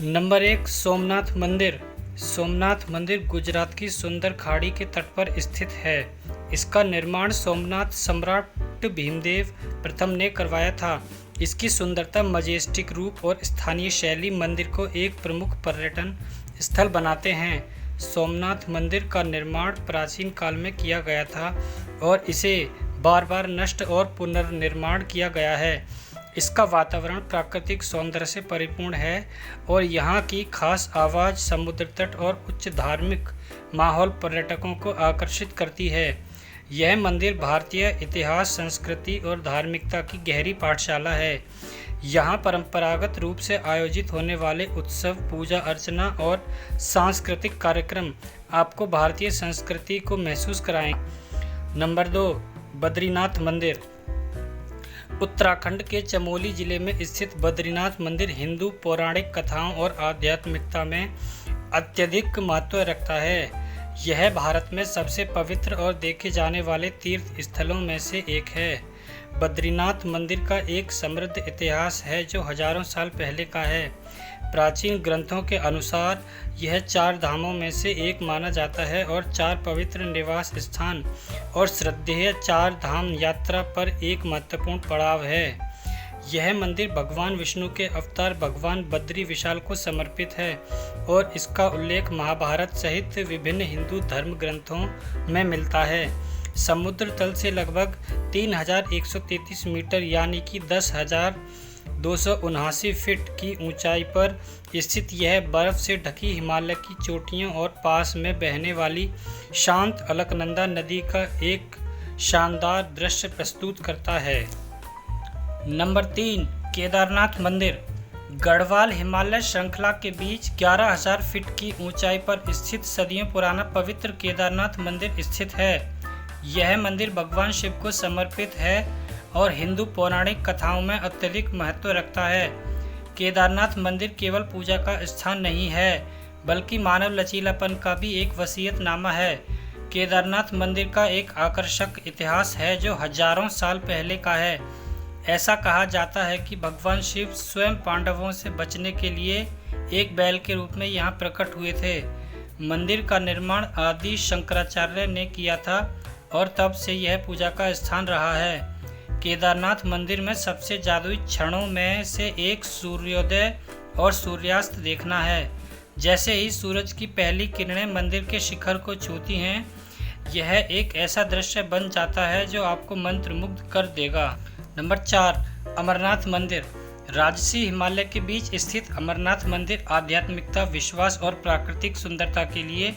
Number 1 Somnath मंदिर। सोमनाथ मंदिर गुजरात की सुंदर खाड़ी के तट पर स्थित है। इसका निर्माण सोमनाथ सम्राट भीमदेव प्रथम ने करवाया था। इसकी सुंदरता, मजेस्टिक रूप और स्थानीय शैली मंदिर को एक प्रमुख पर्यटन स्थल बनाते हैं। सोमनाथ मंदिर का निर्माण प्राचीन काल में किया गया था और इसे बार बार नष्ट और पुनर्निर्माण किया गया है। इसका वातावरण प्राकृतिक सौंदर्य से परिपूर्ण है और यहाँ की खास आवाज़, समुद्र तट और उच्च धार्मिक माहौल पर्यटकों को आकर्षित करती है। यह मंदिर भारतीय इतिहास, संस्कृति और धार्मिकता की गहरी पाठशाला है। यहाँ परंपरागत रूप से आयोजित होने वाले उत्सव, पूजा अर्चना और सांस्कृतिक कार्यक्रम आपको भारतीय संस्कृति को महसूस कराएंगे। नंबर 2 बद्रीनाथ मंदिर। उत्तराखंड के चमोली जिले में स्थित बद्रीनाथ मंदिर हिंदू पौराणिक कथाओं और आध्यात्मिकता में अत्यधिक महत्व रखता है। यह भारत में सबसे पवित्र और देखे जाने वाले तीर्थ स्थलों में से एक है। बद्रीनाथ मंदिर का एक समृद्ध इतिहास है जो हजारों साल पहले का है। प्राचीन ग्रंथों के अनुसार यह 4 धामों में से एक माना जाता है और 4 पवित्र निवास स्थान और श्रद्धेय 4 धाम यात्रा पर एक महत्वपूर्ण पड़ाव है। यह मंदिर भगवान विष्णु के अवतार भगवान बद्री विशाल को समर्पित है और इसका उल्लेख महाभारत सहित विभिन्न हिंदू धर्म ग्रंथों में मिलता है। समुद्र तल से लगभग 3133 मीटर यानी कि 10,279 फीट की ऊंचाई पर स्थित यह बर्फ से ढकी हिमालय की चोटियों और पास में बहने वाली शांत अलकनंदा नदी का एक शानदार दृश्य प्रस्तुत करता है। नंबर 3 केदारनाथ मंदिर। गढ़वाल हिमालय श्रृंखला के बीच 11,000 फीट की ऊंचाई पर स्थित सदियों पुराना पवित्र केदारनाथ मंदिर स्थित है। यह मंदिर भगवान शिव को समर्पित है और हिंदू पौराणिक कथाओं में अत्यधिक महत्व रखता है। केदारनाथ मंदिर केवल पूजा का स्थान नहीं है बल्कि मानव लचीलापन का भी एक वसीयतनामा है। केदारनाथ मंदिर का एक आकर्षक इतिहास है जो हजारों साल पहले का है। ऐसा कहा जाता है कि भगवान शिव स्वयं पांडवों से बचने के लिए एक बैल के रूप में यहाँ प्रकट हुए थे। मंदिर का निर्माण आदि शंकराचार्य ने किया था और तब से यह पूजा का स्थान रहा है। केदारनाथ मंदिर में सबसे जादुई क्षणों में से एक सूर्योदय और सूर्यास्त देखना है। जैसे ही सूरज की पहली किरणें मंदिर के शिखर को छूती हैं, यह एक ऐसा दृश्य बन जाता है जो आपको मंत्रमुग्ध कर देगा। नंबर 4 अमरनाथ मंदिर। राजसी हिमालय के बीच स्थित अमरनाथ मंदिर आध्यात्मिकता, विश्वास और प्राकृतिक सुंदरता के लिए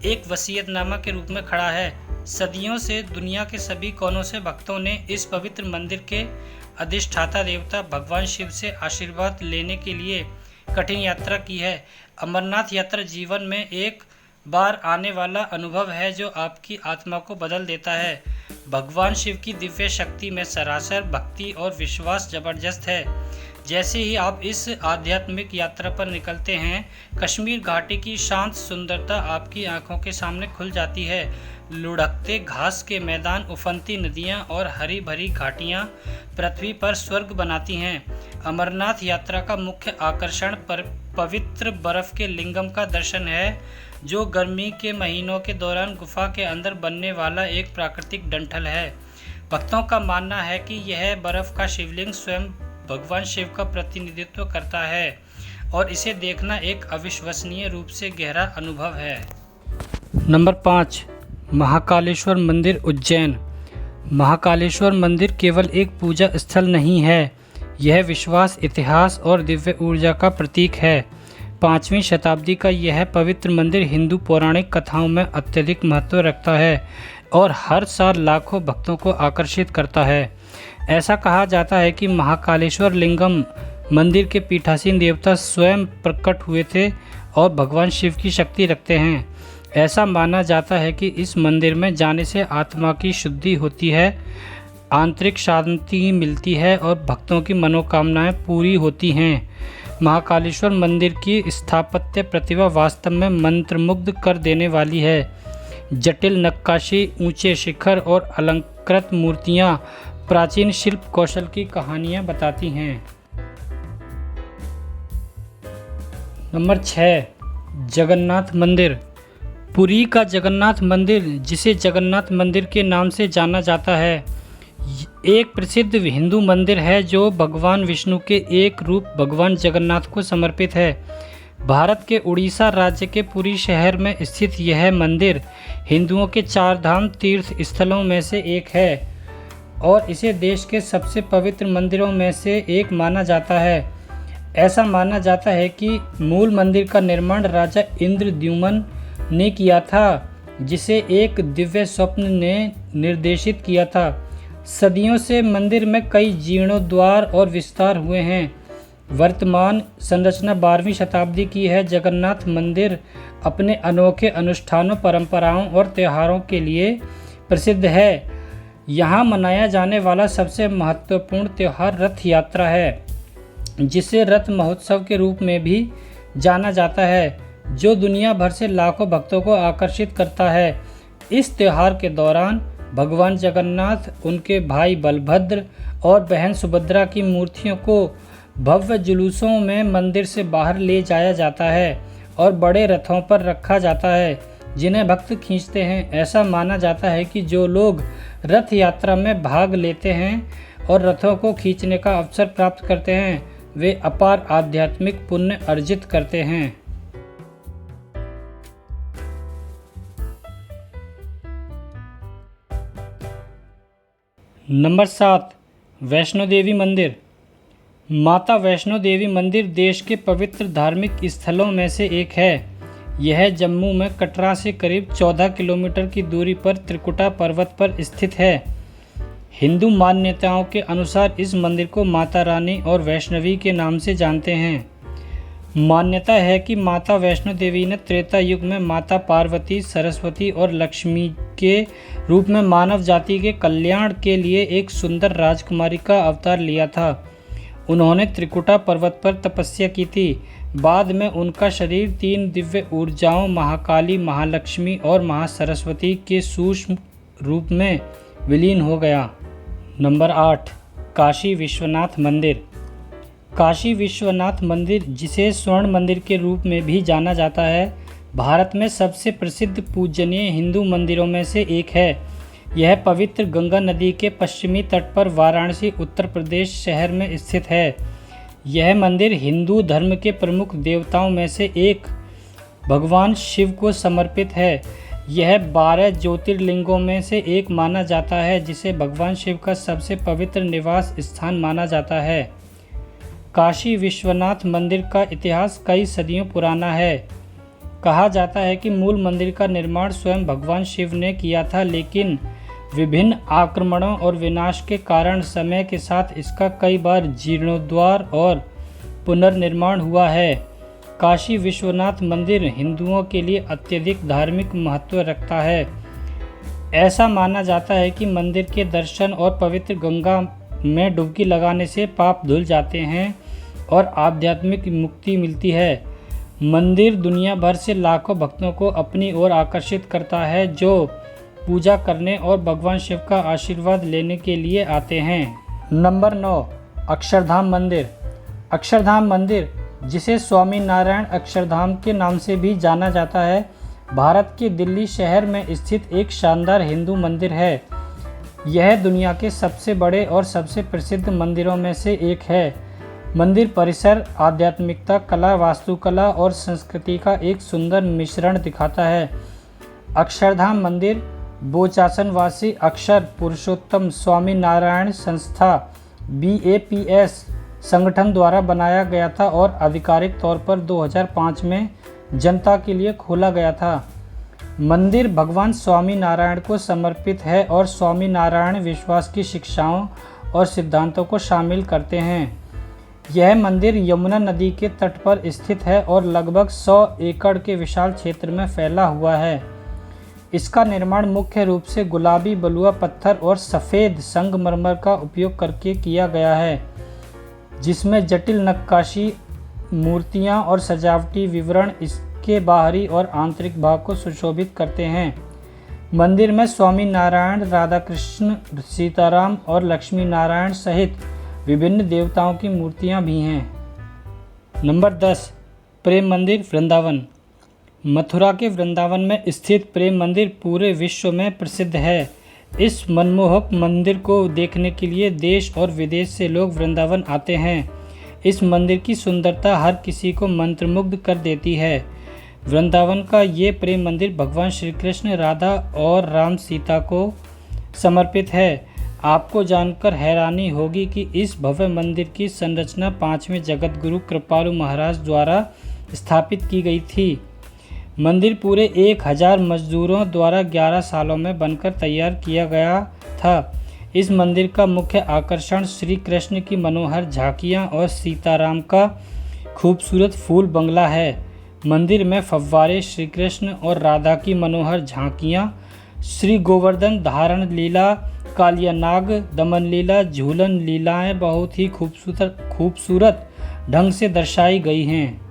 एक वसीयतनामा के रूप में खड़ा है। सदियों से दुनिया के सभी कोनों से भक्तों ने इस पवित्र मंदिर के अधिष्ठाता देवता भगवान शिव से आशीर्वाद लेने के लिए कठिन यात्रा की है। अमरनाथ यात्रा जीवन में एक बार आने वाला अनुभव है जो आपकी आत्मा को बदल देता है। भगवान शिव की दिव्य शक्ति में सरासर भक्ति और विश्वास जबरदस्त है। जैसे ही आप इस आध्यात्मिक यात्रा पर निकलते हैं, कश्मीर घाटी की शांत सुंदरता आपकी आंखों के सामने खुल जाती है। लुढ़कते घास के मैदान, उफनती नदियां और हरी भरी घाटियां पृथ्वी पर स्वर्ग बनाती हैं। अमरनाथ यात्रा का मुख्य आकर्षण पवित्र बर्फ के लिंगम का दर्शन है जो गर्मी के महीनों के दौरान गुफा के अंदर बनने वाला एक प्राकृतिक डंठल है। भक्तों का मानना है कि यह बर्फ का शिवलिंग स्वयं भगवान शिव का प्रतिनिधित्व करता है और इसे देखना एक अविश्वसनीय रूप से गहरा अनुभव है। नंबर 5 महाकालेश्वर मंदिर उज्जैन। महाकालेश्वर मंदिर केवल एक पूजा स्थल नहीं है, यह विश्वास, इतिहास और दिव्य ऊर्जा का प्रतीक है। 5वीं शताब्दी का यह पवित्र मंदिर हिंदू पौराणिक कथाओं में अत्यधिक महत्व रखता है और हर साल लाखों भक्तों को आकर्षित करता है। ऐसा कहा जाता है कि महाकालेश्वर लिंगम मंदिर के पीठासीन देवता स्वयं प्रकट हुए थे और भगवान शिव की शक्ति रखते हैं। ऐसा माना जाता है कि इस मंदिर में जाने से आत्मा की शुद्धि होती है, आंतरिक शांति मिलती है और भक्तों की मनोकामनाएं पूरी होती हैं। महाकालेश्वर मंदिर की स्थापत्य प्रतिभा वास्तव में मंत्रमुग्ध कर देने वाली है। जटिल नक्काशी, ऊंचे शिखर और अलंकृत मूर्तियां प्राचीन शिल्प कौशल की कहानियां बताती हैं। नंबर 6, जगन्नाथ मंदिर। पुरी का जगन्नाथ मंदिर, जिसे जगन्नाथ मंदिर के नाम से जाना जाता है, एक प्रसिद्ध हिंदू मंदिर है जो भगवान विष्णु के एक रूप भगवान जगन्नाथ को समर्पित है। भारत के उड़ीसा राज्य के पुरी शहर में स्थित यह मंदिर हिंदुओं के 4 धाम तीर्थ स्थलों में से एक है और इसे देश के सबसे पवित्र मंदिरों में से एक माना जाता है। ऐसा माना जाता है कि मूल मंदिर का निर्माण राजा इंद्रद्युम्न ने किया था, जिसे एक दिव्य स्वप्न ने निर्देशित किया था। सदियों से मंदिर में कई जीर्णोद्धार और विस्तार हुए हैं। वर्तमान संरचना 12वीं शताब्दी की है। जगन्नाथ मंदिर अपने अनोखे अनुष्ठानों, परंपराओं और त्योहारों के लिए प्रसिद्ध है। यहाँ मनाया जाने वाला सबसे महत्वपूर्ण त्यौहार रथ यात्रा है, जिसे रथ महोत्सव के रूप में भी जाना जाता है, जो दुनिया भर से लाखों भक्तों को आकर्षित करता है। इस त्यौहार के दौरान भगवान जगन्नाथ, उनके भाई बलभद्र और बहन सुभद्रा की मूर्तियों को भव्य जुलूसों में मंदिर से बाहर ले जाया जाता है और बड़े रथों पर रखा जाता है, जिन्हें भक्त खींचते हैं। ऐसा माना जाता है कि जो लोग रथ यात्रा में भाग लेते हैं और रथों को खींचने का अवसर प्राप्त करते हैं, वे अपार आध्यात्मिक पुण्य अर्जित करते हैं। नंबर 7, वैष्णो देवी मंदिर। माता वैष्णो देवी मंदिर देश के पवित्र धार्मिक स्थलों में से एक है। यह जम्मू में कटरा से करीब 14 किलोमीटर की दूरी पर त्रिकुटा पर्वत पर स्थित है। हिंदू मान्यताओं के अनुसार इस मंदिर को माता रानी और वैष्णवी के नाम से जानते हैं। मान्यता है कि माता वैष्णो देवी ने त्रेता युग में माता पार्वती, सरस्वती और लक्ष्मी के रूप में मानव जाति के कल्याण के लिए एक सुंदर राजकुमारी का अवतार लिया था। उन्होंने त्रिकुटा पर्वत पर तपस्या की थी। बाद में उनका शरीर 3 दिव्य ऊर्जाओं महाकाली, महालक्ष्मी और महासरस्वती के सूक्ष्म रूप में विलीन हो गया। नंबर 8, काशी विश्वनाथ मंदिर। काशी विश्वनाथ मंदिर, जिसे स्वर्ण मंदिर के रूप में भी जाना जाता है, भारत में सबसे प्रसिद्ध पूजनीय हिंदू मंदिरों में से एक है। यह पवित्र गंगा नदी के पश्चिमी तट पर वाराणसी, उत्तर प्रदेश शहर में स्थित है। यह मंदिर हिंदू धर्म के प्रमुख देवताओं में से एक भगवान शिव को समर्पित है। यह 12 ज्योतिर्लिंगों में से एक माना जाता है, जिसे भगवान शिव का सबसे पवित्र निवास स्थान माना जाता है। काशी विश्वनाथ मंदिर का इतिहास कई सदियों पुराना है। कहा जाता है कि मूल मंदिर का निर्माण स्वयं भगवान शिव ने किया था, लेकिन विभिन्न आक्रमणों और विनाश के कारण समय के साथ इसका कई बार जीर्णोद्धार और पुनर्निर्माण हुआ है। काशी विश्वनाथ मंदिर हिंदुओं के लिए अत्यधिक धार्मिक महत्व रखता है। ऐसा माना जाता है कि मंदिर के दर्शन और पवित्र गंगा में डुबकी लगाने से पाप धुल जाते हैं और आध्यात्मिक मुक्ति मिलती है। मंदिर दुनिया भर से लाखों भक्तों को अपनी ओर आकर्षित करता है, जो पूजा करने और भगवान शिव का आशीर्वाद लेने के लिए आते हैं। नंबर 9, अक्षरधाम मंदिर। अक्षरधाम मंदिर, जिसे स्वामी नारायण अक्षरधाम के नाम से भी जाना जाता है, भारत के दिल्ली शहर में स्थित एक शानदार हिंदू मंदिर है। यह दुनिया के सबसे बड़े और सबसे प्रसिद्ध मंदिरों में से एक है। मंदिर परिसर आध्यात्मिकता, कला, वास्तुकला और संस्कृति का एक सुंदर मिश्रण दिखाता है। अक्षरधाम मंदिर बोचासनवासी अक्षर पुरुषोत्तम स्वामी नारायण संस्था BAPS संगठन द्वारा बनाया गया था और आधिकारिक तौर पर 2005 में जनता के लिए खोला गया था। मंदिर भगवान स्वामी नारायण को समर्पित है और स्वामी नारायण विश्वास की शिक्षाओं और सिद्धांतों को शामिल करते हैं। यह मंदिर यमुना नदी के तट पर स्थित है और लगभग 100 एकड़ के विशाल क्षेत्र में फैला हुआ है। इसका निर्माण मुख्य रूप से गुलाबी बलुआ पत्थर और सफ़ेद संगमरमर का उपयोग करके किया गया है, जिसमें जटिल नक्काशी, मूर्तियाँ और सजावटी विवरण इसके बाहरी और आंतरिक भाग को सुशोभित करते हैं। मंदिर में स्वामी नारायण, राधा कृष्ण, सीताराम और लक्ष्मी नारायण सहित विभिन्न देवताओं की मूर्तियां भी हैं। नंबर 10, प्रेम मंदिर वृंदावन। मथुरा के वृंदावन में स्थित प्रेम मंदिर पूरे विश्व में प्रसिद्ध है। इस मनमोहक मंदिर को देखने के लिए देश और विदेश से लोग वृंदावन आते हैं। इस मंदिर की सुंदरता हर किसी को मंत्रमुग्ध कर देती है। वृंदावन का ये प्रेम मंदिर भगवान श्री कृष्ण, राधा और राम सीता को समर्पित है। आपको जानकर हैरानी होगी कि इस भव्य मंदिर की संरचना 5वें जगत गुरु कृपालु महाराज द्वारा स्थापित की गई थी। मंदिर पूरे 1000 मजदूरों द्वारा 11 सालों में बनकर तैयार किया गया था। इस मंदिर का मुख्य आकर्षण श्री कृष्ण की मनोहर झांकियाँ और सीताराम का खूबसूरत फूल बंगला है। मंदिर में फव्वारे, श्री कृष्ण और राधा की मनोहर झांकियाँ, श्री गोवर्धन धारण लीला, कालिया नाग दमन लीला, झूलन लीलाएं बहुत ही खूबसूरत ढंग से दर्शाई गई हैं।